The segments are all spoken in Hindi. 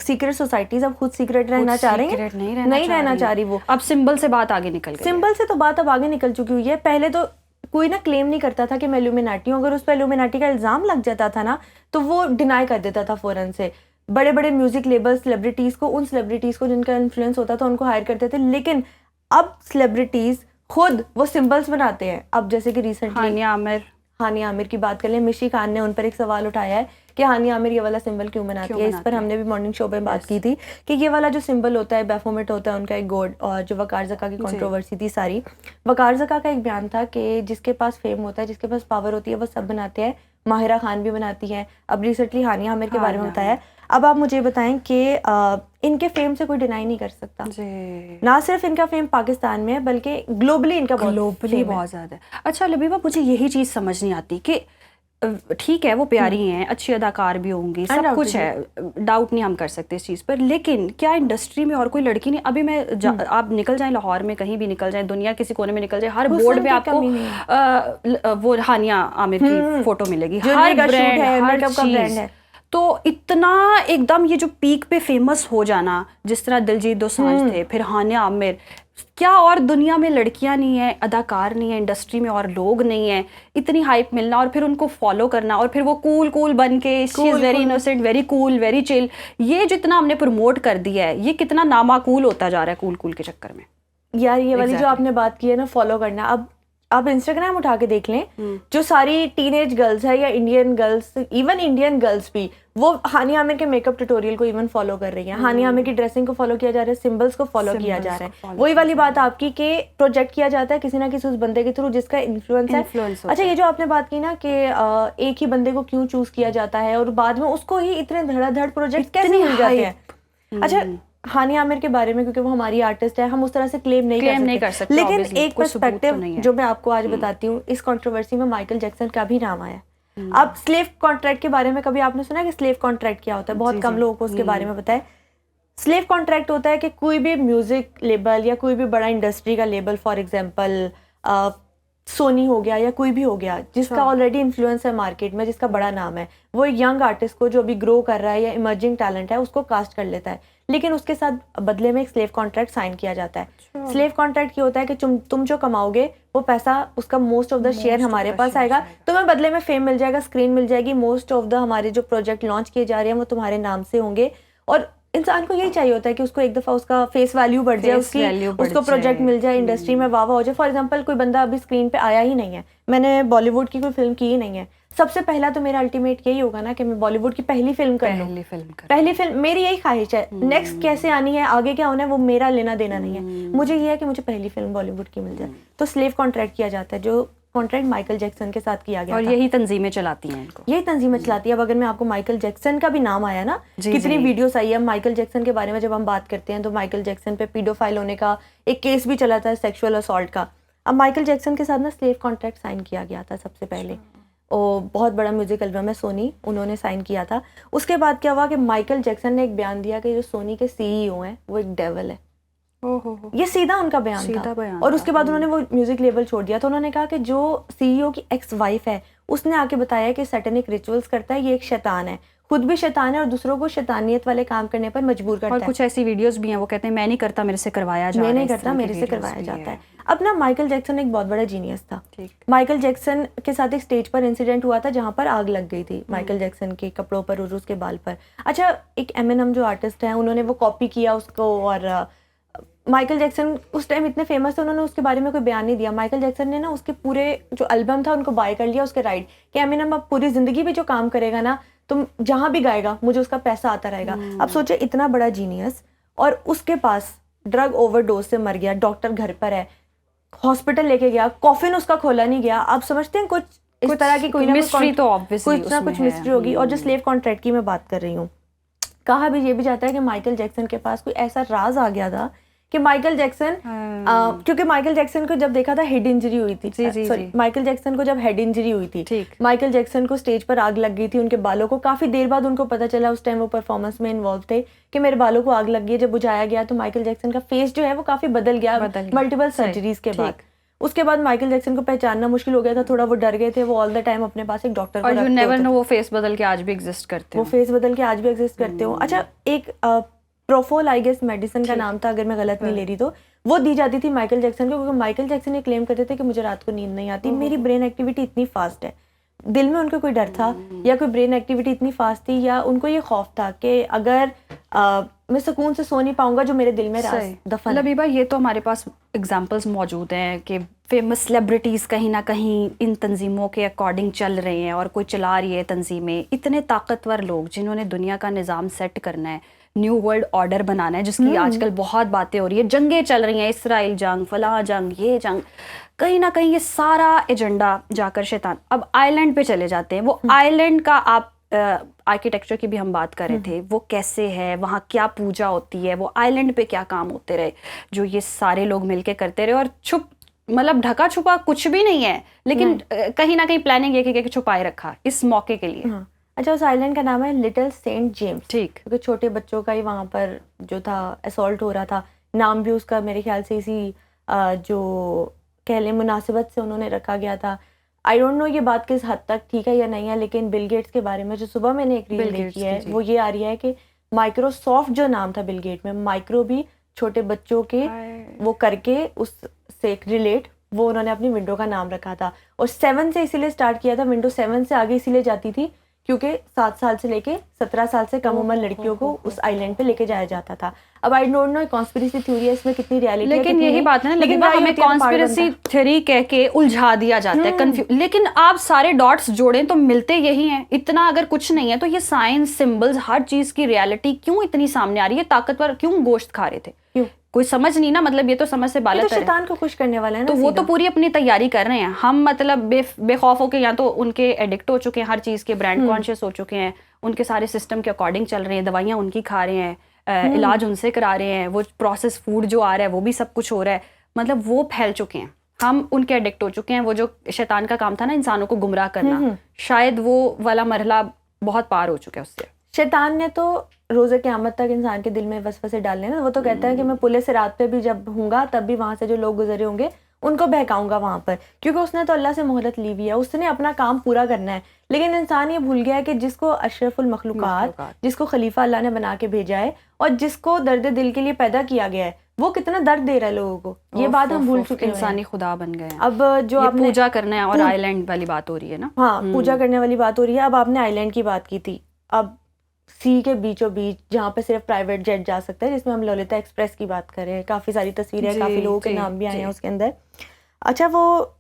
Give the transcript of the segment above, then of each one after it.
सीक्रेट सोसाइटीज अब खुद सीक्रेट रहना चाह रही हैं, नहीं रहना चाह रही वो। अब सिंबल से बात आगे निकल गई, सिंबल से तो बात अब आगे निकल चुकी हुई है। पहले तो कोई ना क्लेम नहीं करता था कि मैं इल्यूमिनाटी हूँ, अगर उस पर इल्यूमिनाटी का इल्जाम लग जाता था ना तो वो डिनाई कर देता था फौरन से। बड़े बड़े म्यूजिक लेबल सेलिब्रिटीज को, उन सेलिब्रिटीज को जिनका इन्फ्लुएंस होता था उनको हायर करते थे, लेकिन अब सेलिब्रिटीज खुद वो सिंबल्स बनाते हैं। अब जैसे कि रिसेंटली हानिया आमिर की बात कर लें, मिशी खान ने उन पर एक सवाल उठाया है कि हानिया आमिर ये वाला सिंबल क्यों बनाती है। इस पर हमने भी मॉर्निंग शो में बात की थी कि ये वाला जो सिंबल होता है, बैफोमेट होता है उनका एक गॉड, और जो वकार ज़का की कंट्रोवर्सी थी सारी, वकार ज़का का एक बयान था कि जिसके पास फेम होता है, जिसके पास पावर होती है, वो सब बनाते हैं। माहिरा खान भी बनाती है। अब रिसेंटली हानिया आमिर के बारे में बताया। अब आप मुझे बताएं कि इनके फेम से कोई डिनाई नहीं कर सकता। ना सिर्फ इनका फेम पाकिस्तान में है बल्कि ग्लोबली इनका बहुत ज़्यादा है। अच्छा लबीबा, मुझे यही चीज़ समझ नहीं आती कि ठीक है वो प्यारी हैं, अच्छी अदाकार भी होंगी, सब कुछ है, डाउट नहीं हम कर सकते इस चीज़ पर, लेकिन क्या इंडस्ट्री में और कोई लड़की नहीं? अभी मैं आप निकल जाएं लाहौर में, कहीं भी निकल जाएं, दुनिया किसी कोने में निकल जाए, हर बोर्ड पे आपको वो हानिया आमिर की फोटो मिलेगी, हर ब्रांड है। तो इतना एकदम ये जो पीक पे फेमस हो जाना, जिस तरह दिलजीत दोसांझ थे, फिर हानिया आमिर, क्या और दुनिया में लड़कियां नहीं है, अदाकार नहीं है, इंडस्ट्री में और लोग नहीं है, इतनी हाइप मिलना और फिर उनको फॉलो करना और फिर वो कूल बन के she is very innocent, very cool, very chill, ये जितना हमने प्रमोट कर दिया है, ये कितना नामाकूल होता जा रहा है कूल के चक्कर में। यार ये वाली जो आपने बात की है ना, फॉलो करना, अब आप इंस्टाग्राम उठा के देख लें, जो सारी टीनेज गर्ल्स है या Indian girls, even Indian girls भी, वो हानिया आमिर के मेकअप ट्यूटोरियल को इवन फॉलो कर रही हैं। हानिया आमिर की ड्रेसिंग को फॉलो किया जा रहा है, सिंबल्स को फॉलो किया जा रहा है। वही वाली बात आपकी कि प्रोजेक्ट किया जाता है किसी ना किसी उस बंदे के थ्रू जिसका इन्फ्लुएंस है। अच्छा, ये जो आपने बात की ना कि एक ही बंदे को क्यों चूज किया जाता है और बाद में उसको ही इतने धड़ाधड़ प्रोजेक्ट कैसे मिल जाते हैं। अच्छा, हानिया आमिर के बारे में, क्योंकि वो हमारी आर्टिस्ट है, हम उस तरह से क्लेम नहीं कर सकते, लेकिन एक पर्सपेक्टिव जो मैं आपको आज बताती हूँ, इस कंट्रोवर्सी में माइकल जैक्सन का भी नाम आया। अब स्लेव कॉन्ट्रैक्ट के बारे में कभी आपने सुना कि स्लेव कॉन्ट्रैक्ट क्या होता है? बहुत कम लोगों को उसके बारे में पता है। स्लेव कॉन्ट्रैक्ट होता है कि कोई भी म्यूजिक लेबल या कोई भी बड़ा इंडस्ट्री का लेबल, फॉर एग्जांपल सोनी हो गया या कोई भी हो गया, जिसका ऑलरेडी इन्फ्लुएंस है मार्केट में, जिसका बड़ा नाम है, वो एक यंग आर्टिस्ट को जो अभी ग्रो कर रहा है या इमर्जिंग टैलेंट है उसको कास्ट कर लेता है, लेकिन उसके साथ बदले में एक स्लेव कॉन्ट्रैक्ट साइन किया जाता है। स्लेव कॉन्ट्रैक्ट ये होता है कि तुम जो कमाओगे वो पैसा, उसका मोस्ट ऑफ द शेयर हमारे पास आएगा, तुम्हें बदले में फेम मिल जाएगा, स्क्रीन मिल जाएगी, मोस्ट ऑफ द हमारे जो प्रोजेक्ट लॉन्च किए जा रहे हैं वो तुम्हारे नाम से होंगे। और इंसान को यही चाहिए होता है कि उसको एक दफ़ा उसका फेस वैल्यू बढ़ जाए, उसको प्रोजेक्ट मिल जाए, इंडस्ट्री में वाह वाह हो जाए। फॉर एग्जांपल कोई बंदा अभी स्क्रीन पे आया ही नहीं है, मैंने बॉलीवुड की कोई फिल्म की ही नहीं है, सबसे पहला तो मेरा अल्टीमेट यही होगा ना कि मैं बॉलीवुड की पहली फिल्म कर लूं। पहली फिल्म मेरी यही ख्वाहिश है। नेक्स्ट कैसे आनी है, आगे क्या होना है, वो मेरा लेना देना नहीं है, मुझे ये है कि मुझे पहली फिल्म बॉलीवुड की मिल जाए। तो स्लेव कॉन्ट्रैक्ट किया जाता है, जो कॉन्ट्रैक्ट माइकल जैक्सन के साथ किया गया और यही तंजीमें चलाती हैं इनको, यही तंजीमें चलाती है। अब अगर मैं आपको माइकल जैक्सन का भी नाम आया ना, कितनी वीडियोस आई है माइकल जैक्सन के बारे में, जब हम बात करते हैं तो माइकल जैक्सन पे पीडोफाइल होने का एक केस भी चला था, सेक्सुअल असॉल्ट का। अब माइकल जैक्सन के साथ ना स्लेव कॉन्ट्रैक्ट साइन किया गया था सबसे पहले, और बहुत बड़ा म्यूजिक एल्बम है सोनी, उन्होंने साइन किया था। उसके बाद क्या हुआ कि माइकल जैक्सन ने एक बयान दिया कि जो सोनी के सीईओ हैं वो एक डेविल है। ये सीधा उनका बयान था। और उसके बाद उन्होंने वो म्यूजिक लेबल छोड़ दिया। तो उन्होंने कहा कि जो सीईओ की एक्स वाइफ है उसने आके बताया कि सैटेनिक रिचुअल्स करता है, ये एक शैतान है, खुद भी शैतान है और दूसरों को शैतानियत वाले काम करने पर मजबूर करता है। और कुछ ऐसी वीडियोस भी हैं, वो कहते हैं मैं नहीं करता, मेरे से करवाया जाता है, मैं नहीं करता, मेरे से करवाया जाता है। अब ना माइकल जैक्सन एक बहुत बड़ा जीनियस था। माइकल जैक्सन के साथ एक स्टेज पर इंसिडेंट हुआ था जहाँ पर आग लग गई थी माइकल जैक्सन के कपड़ों पर और उसके बाल पर। अच्छा, एक एमिनेम जो आर्टिस्ट है उन्होंने वो कॉपी किया उसको, और माइकल जैक्सन उस टाइम इतने फेमस थे, उन्होंने उसके बारे में कोई बयान नहीं दिया। माइकल जैक्सन ने ना उसके पूरे जो एल्बम था उनको बाय कर लिया, उसके राइट, कि एमिनेम अब पूरी जिंदगी भी जो काम करेगा ना, तुम जहाँ भी गाएगा मुझे उसका पैसा आता रहेगा। अब सोचे इतना बड़ा जीनियस, और उसके पास ड्रग ओवरडोज से मर गया, डॉक्टर घर पर है, हॉस्पिटल लेके गया, कॉफिन उसका खोला नहीं गया। आप समझते हैं कुछ इस तरह की कोई ना मिस्ट्री, तो कुछ ना कुछ मिस्ट्री होगी। और जो स्लेव कॉन्ट्रैक्ट की मैं बात कर रही हूँ, कहा भी ये भी जाता है कि माइकल जैक्सन के पास कोई ऐसा राज आ गया था कि माइकल जैक्सन क्योंकि माइकल जैक्सन को जब देखा था हेड इंजरी हुई थी, माइकल जैक्सन को जब हेड इंजरी हुई थी, माइकल जैक्सन को स्टेज पर आग लग गई थी उनके बालों को। काफी देर बाद उनको पता चला, उस टाइम वो परफॉर्मेंस में इन्वॉल्व थे, कि मेरे बालों को आग लग गई है। जब बुझाया गया तो माइकल जैक्सन का फेस जो है वो काफी बदल गया मल्टीपल सर्जरीज के बाद। उसके बाद माइकल जैक्सन को पहचानना मुश्किल हो गया था, थोड़ा वो डर गए थे, वो ऑल द टाइम अपने पास एक डॉक्टर को और यू रखते नेवर होते नो थे। वो फेस बदल के आज भी एग्जिस्ट करते वो हो। फेस बदल के आज भी एग्जिस्ट करते हो। अच्छा, एक प्रोफोल आई गेस मेडिसिन का नाम था, अगर मैं गलत नहीं ले रही तो, वो दी जाती थी माइकल जैक्सन को, क्योंकि माइकल जैक्सन ये क्लेम करते थे कि मुझे रात को नींद नहीं आती, मेरी ब्रेन एक्टिविटी इतनी फास्ट है। दिल में उनको कोई डर था या कोई ब्रेन एक्टिविटी इतनी फास्ट थी, या उनको ये खौफ था कि अगर मैं सुकून से सो नहीं पाऊंगा जो मेरे दिल में राज दफन है। लबीबा, ये तो हमारे पास एग्जांपल्स मौजूद हैं कि फेमस सेलिब्रिटीज़ कहीं ना कहीं इन तंजीमों के अकॉर्डिंग चल रहे हैं और कोई चला रही है तंजीमें। इतने ताकतवर लोग जिन्होंने दुनिया का निज़ाम सेट करना है, न्यू वर्ल्ड ऑर्डर बनाना है, जिसकी आजकल बहुत बातें हो रही है, जंगें चल रही हैं, इसराइल जंग, फलां जंग, ये जंग, कहीं ना कहीं ये सारा एजेंडा जाकर शैतान अब आइलैंड पे चले जाते हैं। वो आइलैंड का आप आर्किटेक्चर की भी हम बात कर रहे थे, वो कैसे है, वहाँ क्या पूजा होती है, वो आइलैंड पे क्या काम होते रहे जो ये सारे लोग मिलके करते रहे, और मतलब ढका छुपा कुछ भी नहीं है, लेकिन कहीं ना कहीं प्लानिंग ये कि छुपाए रखा इस मौके के लिए। अच्छा, उस आइलैंड का नाम है लिटिल सेंट जेम्स। ठीक, क्योंकि छोटे बच्चों का ही वहाँ पर जो था असॉल्ट हो रहा था। नाम भी उसका मेरे ख्याल से इसी जो कह लें मुनासिबत से उन्होंने रखा गया था। आई डोंट नो ये बात किस हद तक ठीक है या नहीं है, लेकिन बिल गेट्स के बारे में जो सुबह मैंने एक रील देखी है वो ये आ रही है कि माइक्रोसॉफ्ट जो नाम था बिल गेट में, माइक्रो भी छोटे बच्चों के वो करके उससे रिलेट वो उन्होंने अपनी विंडो का नाम रखा था। और 7 से इसीलिए स्टार्ट किया था, विंडो 7 से आगे इसीलिए जाती थी क्योंकि 7 साल से लेके 17 साल से कम उम्र लड़कियों को उस आइलैंड पे लेके जाया जाता था। अब I don't know conspiracy theory है, इसमें कितनी रियलिटी है, लेकिन यही बात है ना, लेकिन हमें कॉन्स्पिरेसी थ्योरी कह के उलझा दिया जाता है, कंफ्यूज। लेकिन आप सारे डॉट्स जोड़ें तो मिलते यही हैं। इतना अगर कुछ नहीं है तो ये साइंस, सिंबल्स, हर चीज की रियलिटी क्यों इतनी सामने आ रही है? ताकतवर क्यों गोश्त खा रहे थे? क्यों? कोई समझ नहीं ना, मतलब ये तो समझ से बालत है। शैतान को खुश करने वाला है ना, तो वो तो पूरी अपनी तैयारी कर रहे हैं। हम मतलब बेखौफ होके या तो उनके एडिक्ट हो चुके हैं, हर चीज़ के ब्रांड कॉन्शियस हो चुके हैं, उनके सारे सिस्टम के अकॉर्डिंग चल रहे हैं, दवाइयाँ उनकी खा रहे हैं, इलाज उनसे करा रहे हैं, वो प्रोसेस फूड जो आ रहा है वो भी सब कुछ हो रहा है, मतलब वो फैल चुके हैं, हम उनके एडिक्ट हो चुके हैं। वो जो शैतान का काम था ना इंसानों को गुमराह करना, शायद वो वाला मरहला बहुत पार हो चुका है उससे। शैतान ने तो रोज़े क़यामत तक इंसान के दिल में वसवसे डालने ना, वो तो कहता है कि मैं पुलिस से रात पे भी जब हूँगा तब भी वहाँ से जो लोग गुजरे होंगे उनको बहकाऊंगा वहाँ पर, क्योंकि उसने तो अल्लाह से मोहलत ली हुई है, उसने अपना काम पूरा करना है। लेकिन इंसान ये भूल गया है कि जिसको अशरफुल मखलूकात, जिसको खलीफा अल्लाह ने बना के भेजा है और जिसको दर्द दिल के लिए पैदा किया गया है, वो कितना दर्द दे रहा है लोगों को, ये बात हम भूल चुके हैं। इंसानी खुदा बन गए हैं। अब जो आपने पूजा करना है और आइलैंड वाली बात हो रही है ना, हाँ पूजा करने वाली बात हो रही है। अब आपने आइलैंड की बात की थी, अब सी के बीचों बीच जहाँ पे सिर्फ प्राइवेट जेट जा सकता है, जिसमें हम ललिता एक्सप्रेस की बात कर रहे हैं, काफ़ी सारी तस्वीरें, काफ़ी लोगों के नाम भी आए हैं उसके अंदर। अच्छा, वो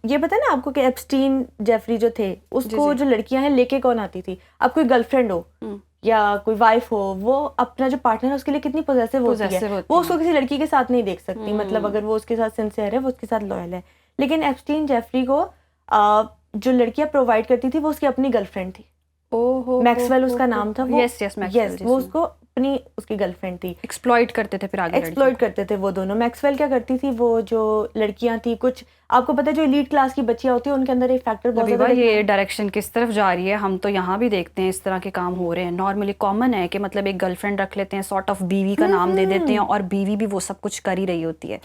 ये पता है ना आपको कि एप्स्टीन जेफरी जो थे, उसको जो लड़कियां हैं लेके कौन आती थी? अब कोई गर्लफ्रेंड हो या कोई वाइफ हो, वो अपना जो पार्टनर है उसके लिए कितनी पॉजेसिव होती है, वो उसको किसी लड़की के साथ नहीं देख सकती। मतलब अगर वो उसके साथ सिंसियर है, वो उसके साथ लॉयल है। लेकिन एप्स्टीन जेफरी को जो लड़कियां प्रोवाइड करती थी वो उसकी अपनी गर्लफ्रेंड थी। मैक्सवेल उसका नाम था। वो वो उसको अपनी उसकी गर्लफ्रेंड थी। एक्सप्लॉइट करते थे, फिर आगे एक्सप्लॉइट करते थे वो दोनों। मैक्सवेल क्या करती थी, वो जो लड़कियां थी, कुछ आपको पता है जो एलीट क्लास की बच्चियां होती है उनके अंदर एक फैक्टर बहुत ज़्यादा, ये डायरेक्शन किस तरफ जा रही है, हम तो यहाँ भी देखते हैं इस तरह के काम हो रहे हैं। नॉर्मली कॉमन है कि मतलब एक गर्लफ्रेंड रख लेते हैं, सॉर्ट ऑफ बीवी का नाम दे देते हैं, और बीवी भी वो सब कुछ कर ही रही होती है।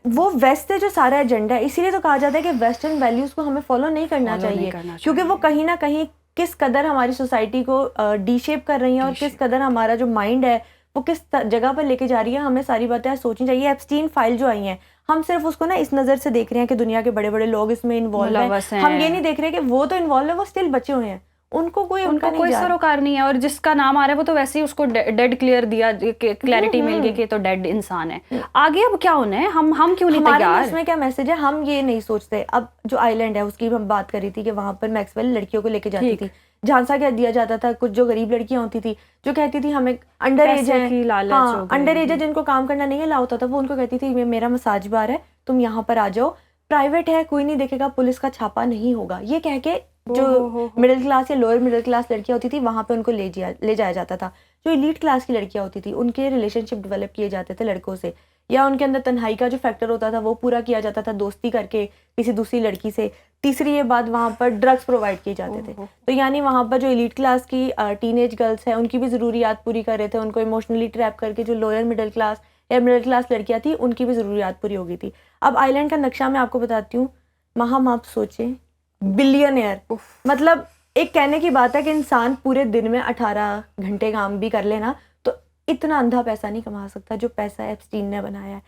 वो वेस्ट से जो सारा एजेंडा है, इसीलिए तो कहा जाता है कि वेस्टर्न वैल्यूज को हमें फॉलो नहीं करना चाहिए, क्योंकि वो कहीं ना कहीं किस कदर हमारी सोसाइटी को डीशेप कर रही है और किस कदर हमारा जो माइंड है वो किस जगह पर लेके जा रही है। हमें सारी बातें सोचनी चाहिए। एप्स्टीन फाइल जो आई हैं, हम सिर्फ उसको ना इस नज़र से देख रहे हैं कि दुनिया के बड़े बड़े लोग इसमें इन्वॉल्व हैं। हम ये नहीं देख रहे कि वो तो इन्वॉल्व है, वो स्टिल बचे हुए हैं, उनको कोई सरोकार नहीं है। और जिसका नाम आ रहा है वो तो वैसे ही उसको डेड क्लियर दिया, क्लैरिटी मिल गई कि तो डेड इंसान है। आगे अब क्या होना है, हम क्यों नहीं तैयार? इसमें क्या मैसेज है, हम ये नहीं सोचते। अब जो आइलैंड है उसकी हम बात कर रही थी कि वहां पर मैक्सवेल लड़कियों को लेके जाती थी। झांसा क्या दिया जाता था, कुछ जो गरीब लड़कियां होती थी जो कहती थी हमें अंडर एज है, हाँ अंडर एज है, जिनको काम करना नहीं अलाउ होता था, वो उनको कहती थी मेरा मसाज बार है, तुम यहाँ पर आ जाओ, प्राइवेट है, कोई नहीं देखेगा, पुलिस का छापा नहीं होगा, ये कह के जो मिडिल क्लास या लोअर मिडिल क्लास लड़कियां होती थी वहां पे उनको ले जाया जाता था। जो एलीट क्लास की लड़कियां होती थी उनके रिलेशनशिप डेवलप किए जाते थे लड़कों से, या उनके अंदर तन्हाई का जो फैक्टर होता था वो पूरा किया जाता था दोस्ती करके किसी दूसरी लड़की से। तीसरी ये बात, वहाँ पर ड्रग्स प्रोवाइड किए जाते थे। तो यानी वहाँ पर जो एलीट क्लास की टीनेज गर्ल्स हैं उनकी भी ज़रूरियात पूरी कर रहे थे, उनको इमोशनली ट्रैप करके जो लोअर मिडिल क्लास या मिडिल क्लास लड़कियां थी, उनकी भी ज़रूरियात पूरी हो गई थी। अब आइलैंड का नक्शा मैं आपको बताती हूँ, वहाँ आप सोचें बिलियनियर, मतलब एक कहने की बात है कि इंसान पूरे दिन में 18 घंटे काम भी कर लेना तो इतना अंधा पैसा नहीं कमा सकता जो पैसा एप्स्टीन ने बनाया है।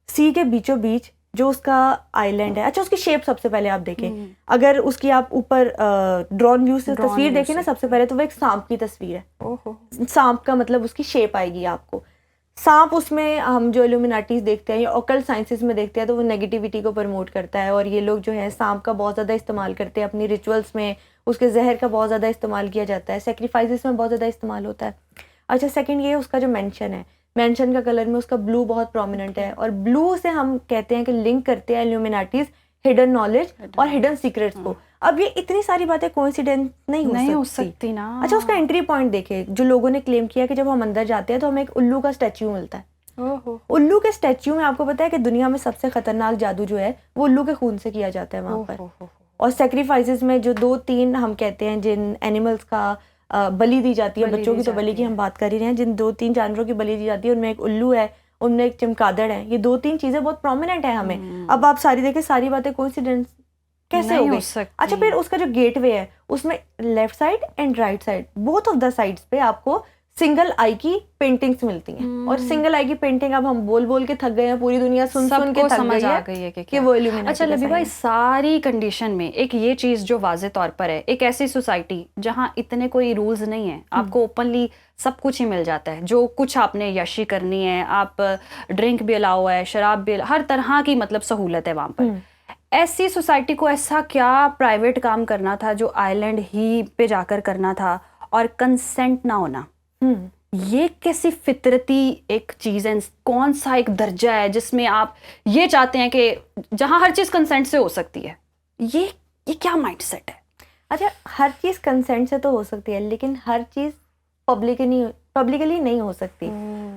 सी के बीचों बीच जो उसका आइलैंड है, अच्छा उसकी शेप सबसे पहले आप देखें, अगर उसकी आप ऊपर ड्रोन व्यू से तस्वीर देखें ना सबसे पहले, तो वो एक सांप की तस्वीर है। सांप का मतलब उसकी शेप आएगी आपको। सांप, उसमें हम जो इल्यूमिनाटीज देखते हैं या ऑकल्ट साइंसेस में देखते हैं तो वो नेगेटिविटी को प्रमोट करता है, और ये लोग जो है सांप का बहुत ज़्यादा इस्तेमाल करते हैं अपनी रिचुअल्स में, उसके जहर का बहुत ज़्यादा इस्तेमाल किया जाता है, सेक्रीफाइसेस में बहुत ज़्यादा इस्तेमाल होता है। अच्छा, सेकंड ये उसका जो मेंशन है, मेंशन का कलर में उसका ब्लू बहुत प्रोमिनेंट है, और ब्लू से हम कहते हैं कि लिंक करते हैं इल्यूमिनाटीज, हिडन नॉलेज और हिडन सीक्रेट्स को। अब ये इतनी सारी बातें कोइंसिडेंस नहीं हो सकती ना। अच्छा, उसका एंट्री पॉइंट देखे, जो लोगों ने क्लेम किया कि जब हम अंदर जाते हैं तो हमें एक उल्लू का स्टैच्यू मिलता है। उल्लू के स्टैच्यू में आपको पता है कि दुनिया में सबसे खतरनाक जादू जो है वो उल्लू के खून से किया जाता है वहाँ पर। और सेक्रीफाइसेस में जो 2-3 हम कहते हैं जिन एनिमल्स का बलि दी जाती है, बच्चों की तो बलि की हम बात कर ही रहे हैं, जिन 2-3 जानवरों की बलि दी जाती है उनमें एक उल्लू है, उनमें एक चमगादड़ है। ये 2-3 चीजें बहुत प्रोमिनेंट है हमें। अब आप सारी देखें, सारी बातें कोइंसिडेंस कैसे हो गई? अच्छा, फिर उसका जो गेटवे है उसमें left side and right side, both of the sides पे आपको सिंगल आई की पेंटिंग्स मिलती हैं। और सिंगल आई की पेंटिंग अब हम बोल बोल के थक गए हैं, पूरी दुनिया सुन सुन के थक गई है कि वो इल्यूमिनाटी। अच्छा लबीबा, इस सारी कंडीशन में एक ये चीज जो वाज़े तौर पर है, एक ऐसी सोसाइटी जहाँ इतने कोई रूल्स नहीं है, आपको ओपनली सब कुछ ही मिल जाता है, जो कुछ आपने यशी करनी है, आप ड्रिंक भी अलाउ है, शराब भी, हर तरह की मतलब सहूलत है वहाँ पर। ऐसी सोसाइटी को ऐसा क्या प्राइवेट काम करना था जो आइलैंड ही पे जाकर करना था, और कंसेंट ना होना? ये कैसी फितरती एक चीज है, कौन सा एक दर्जा है जिसमें आप ये चाहते हैं कि जहां हर चीज कंसेंट से हो सकती है? ये क्या माइंडसेट है? अच्छा, हर चीज कंसेंट से तो हो सकती है, लेकिन हर चीज पब्लिकली नहीं हो सकती।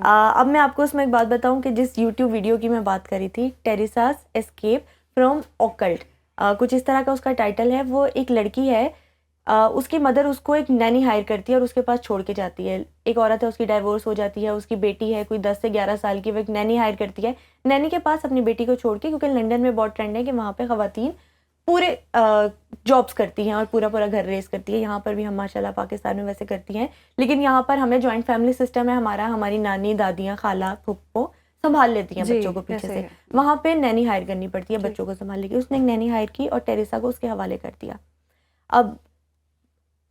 अब मैं आपको उसमें एक बात बताऊं कि जिस YouTube वीडियो की मैं बात करी थी, टेरेसास एस्केप फ्रॉम ऑकल्ट, कुछ इस तरह का उसका टाइटल है। वो एक लड़की है, उसकी मदर उसको एक नैनी हायर करती है और उसके पास छोड़ के जाती है। एक औरत है, उसकी डाइवोर्स हो जाती है, उसकी बेटी है कोई 10 से 11 साल की, वो एक नैनी हायर करती है नैनी के पास अपनी बेटी को छोड़ के, क्योंकि लंदन में बहुत ट्रेंड है कि वहाँ पे ख़वातीन पूरे जॉब्स करती हैं और पूरा पूरा घर रेस करती है। यहाँ पर भी हम माशाल्लाह पाकिस्तान में वैसे करती हैं, लेकिन यहाँ पर हमें जॉइंट फैमिली सिस्टम है हमारा, हमारी नानी, दादियाँ, खाला, फूफो संभाल लेती हैं बच्चों को पीछे से। वहाँ पे नैनी हायर करनी पड़ती है बच्चों को संभालने की। उसने एक नैनी हायर की और टेरेसा को उसके हवाले कर दिया। अब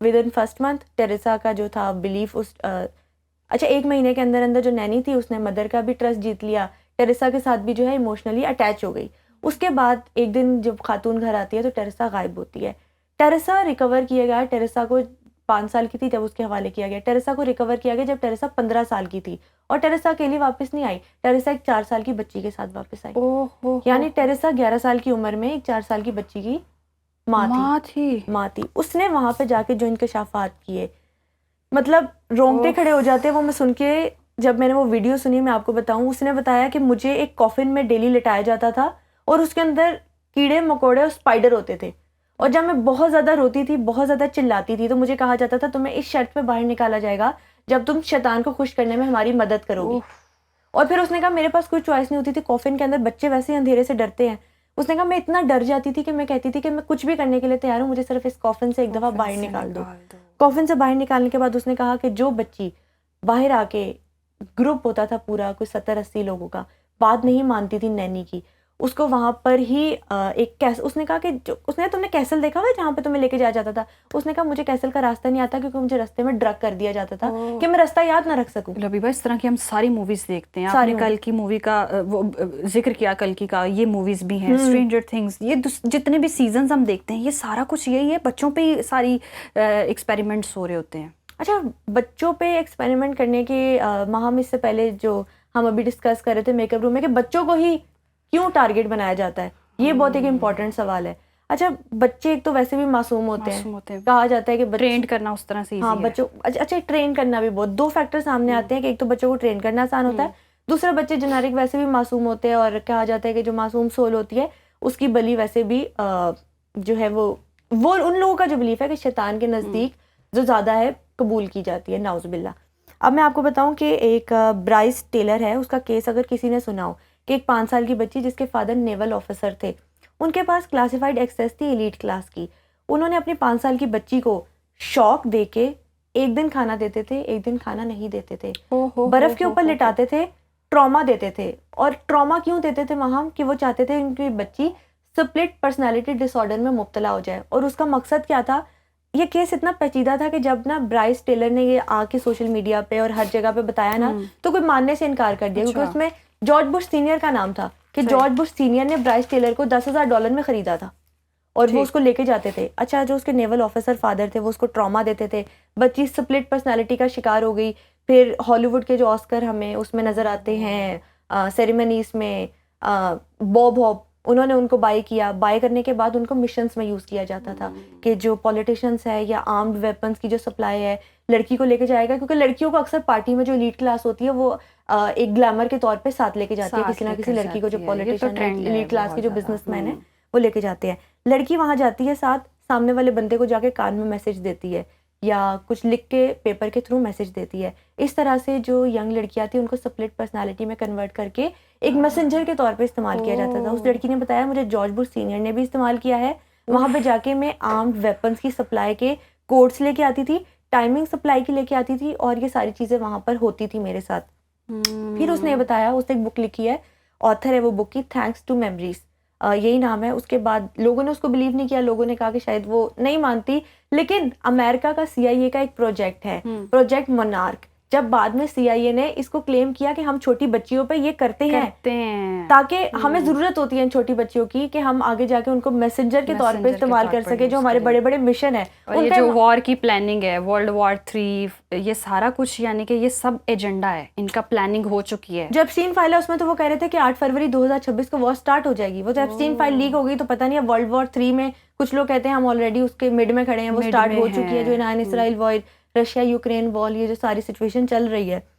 with in first month Teresa का जो था बिलीफ उस अच्छा 1 महीने के अंदर अंदर जो नैनी थी उसने मदर का भी ट्रस्ट जीत लिया, टेरेसा के साथ भी जो है इमोशनली अटैच हो गई। उसके बाद एक दिन जब खातून घर आती है तो टेरेसा गायब होती है। टेरेसा रिकवर किया गया, टेरेसा को 5 साल की थी जब उसके हवाले किया गया। टेरेसा को रिकवर किया गया जब टेरेसा 15 साल की थी, और टेरेसा अकेली वापस नहीं आई, टेरेसा एक 4 साल की बच्ची के साथ वापस आई। यानी टेरेसा 11 साल की उम्र में एक 4 साल की बच्ची की माँ थी। उसने वहां पे जाके जो इंकशाफात किए, मतलब रोंगटे खड़े हो जाते हैं वो मैं सुन के। जब मैंने वो वीडियो सुनी, मैं आपको बताऊं, उसने बताया कि मुझे एक कॉफिन में डेली लिटाया जाता था और उसके अंदर कीड़े मकोड़े और स्पाइडर होते थे, और जब मैं बहुत ज़्यादा रोती थी, बहुत ज़्यादा चिल्लाती थी, तो मुझे कहा जाता था तुम्हें इस शर्त पे बाहर निकाला जाएगा जब तुम शैतान को खुश करने में हमारी मदद करोगी। और फिर उसने कहा मेरे पास कोई चॉइस नहीं होती थी, कॉफिन के अंदर बच्चे वैसे ही अंधेरे से डरते हैं। उसने कहा मैं इतना डर जाती थी कि मैं कहती थी कि मैं कुछ भी करने के लिए तैयार हूँ, मुझे सिर्फ इस कॉफिन से एक दफ़ा बाहर निकाल दो। कॉफिन से बाहर निकालने के बाद उसने कहा कि जो बच्ची बाहर आके, ग्रुप होता था पूरा कोई 70-80 लोगों का, बात नहीं मानती थी नैनी की, उसको वहाँ पर ही एक कैसल, उसने कहा कि जो उसने, तुमने कैसल देखा हुआ है जहाँ पे तुम्हें लेके जाया जाता था? उसने कहा मुझे कैसल का रास्ता नहीं आता क्योंकि मुझे रास्ते में ड्रग कर दिया जाता था कि मैं रास्ता याद ना रख सकूं। लबीबा, इस तरह की हम सारी मूवीज देखते हैं। आपने कल की मूवी का वो जिक्र किया, कल की का, ये मूवीज भी हैं, स्ट्रेंजर थिंग्स, ये जितने भी सीजन्स हम देखते हैं, ये सारा कुछ यही है, बच्चों पे ही सारी एक्सपेरिमेंट्स हो रहे होते हैं। अच्छा, बच्चों पे एक्सपेरिमेंट करने के हम इससे पहले जो हम अभी डिस्कस कर रहे थे मेकअप रूम में, कि बच्चों को ही क्यों टारगेट बनाया जाता है, ये बहुत एक इम्पॉर्टेंट सवाल है। अच्छा, बच्चे एक तो वैसे भी मासूम होते हैं। कहा जाता है कि ट्रेन करना उस तरह से हाँ, बच्चों अच्छा ट्रेन करना भी बहुत, 2 फैक्टर सामने आते हैं कि एक तो बच्चों को ट्रेन करना आसान होता है, दूसरा बच्चे जेनेरिक वैसे भी मासूम होते हैं, और कहा जाता है कि जो मासूम सोल होती है उसकी बलि वैसे भी जो है वो उन लोगों का जो बिलीफ है कि शैतान के नज़दीक जो ज़्यादा है कबूल की जाती है, नाउज़ुबिल्लाह। अब मैं आपको बताऊं कि एक ब्राइस टेलर है, उसका केस अगर किसी ने सुना हो, कि एक 5 साल की बच्ची जिसके फादर नेवल ऑफिसर थे, उनके पास क्लासिफाइड एक्सेस थी एलीट क्लास की। उन्होंने अपनी 5 साल की बच्ची को शौक दे के एक दिन खाना देते थे, एक दिन खाना नहीं देते थे, बर्फ के ऊपर लिटाते थे, ट्रॉमा देते थे। और ट्रॉमा क्यों देते थे वहाँ, कि वो चाहते थे उनकी बच्ची स्प्लिट पर्सनालिटी डिसऑर्डर में मुब्तला हो जाए। और उसका मकसद क्या था, ये केस इतना पेचीदा था कि जब ना ब्राइस टेलर ने ये आके सोशल मीडिया पे और हर जगह पे बताया ना, तो कोई मानने से इनकार कर दिया, क्योंकि उसमें जॉर्ज बुश सीनियर का नाम था कि जॉर्ज बुश सीनियर ने ब्राइस टेलर को $10,000 में खरीदा था और वो उसको लेके जाते थे। अच्छा, जो उसके नेवल ऑफिसर फादर थे वो उसको ट्रॉमा देते थे, बच्ची स्प्लिट पर्सनालिटी का शिकार हो गई। फिर हॉलीवुड के जो ऑस्कर हमें उसमें नज़र आते हैं सेरेमनीज में, बॉब हॉप, उन्होंने उनको बाय किया। बाय करने के बाद उनको मिशंस में यूज़ किया जाता था कि जो पॉलिटिशियंस है या आर्म्ड वेपन्स की जो सप्लाई है लड़की को लेके जाएगा, क्योंकि लड़कियों को अक्सर पार्टी में जो एलीट क्लास होती है वो एक ग्लैमर के तौर पे साथ लेके जाती है किसी ना किसी लड़की को, जो पॉलिटिशियन है, एलीट क्लास के जो बिजनेसमैन है वो लेके जाते हैं। लड़की वहाँ जाती है साथ, सामने वाले बंदे को जाके कान में मैसेज देती है या कुछ लिख के पेपर के थ्रू मैसेज देती है। इस तरह से जो यंग लड़कियां थी उनको स्प्लिट पर्सनालिटी में कन्वर्ट करके एक मैसेंजर के तौर पे इस्तेमाल किया जाता था। उस लड़की ने बताया मुझे जॉर्ज बुश सीनियर ने भी इस्तेमाल किया है, वहाँ पे जाके मैं आर्म्ड वेपन्स की सप्लाई के कोड्स लेके आती थी, टाइमिंग सप्लाई की लेके आती थी, और ये सारी चीज़ें वहाँ पर होती थी मेरे साथ। फिर उसने बताया, उसने एक बुक लिखी है, ऑथर है वो बुक की, थैंक्स टू मेमोरीज, यही नाम है। उसके बाद लोगों ने उसको बिलीव नहीं किया, लोगों ने कहा कि शायद वो नहीं मानती, लेकिन अमेरिका का CIA का एक प्रोजेक्ट है, प्रोजेक्ट मोनार्क। जब बाद में CIA ने इसको क्लेम किया कि हम छोटी बच्चियों पे ये करते हैं ताकि हमें ज़रूरत होती है इन छोटी बच्चियों की कि हम आगे जाके उनको मैसेंजर के तौर पे इस्तेमाल कर सके, जो हमारे बड़े बड़े मिशन है। और ये जो वॉर की प्लानिंग है, वर्ल्ड वॉर 3, ये सारा कुछ, यानी कि ये सब एजेंडा है, इनका प्लानिंग हो चुकी है। जो एप्स्टीन फाइल है उसमें तो वो कह रहे थे कि 8 फरवरी 2026 को वॉर स्टार्ट हो जाएगी। वो तो एप्स्टीन फाइल लीक हो गई, तो पता नहीं है वर्ल्ड वॉर 3 में कुछ लोग कहते हैं हम ऑलरेडी उसके मिड में खड़े हैं, वो स्टार्ट हो चुकी है। जो Iran Israel war, Russia Ukraine war, ये जो सारी सिचुएशन चल रही है।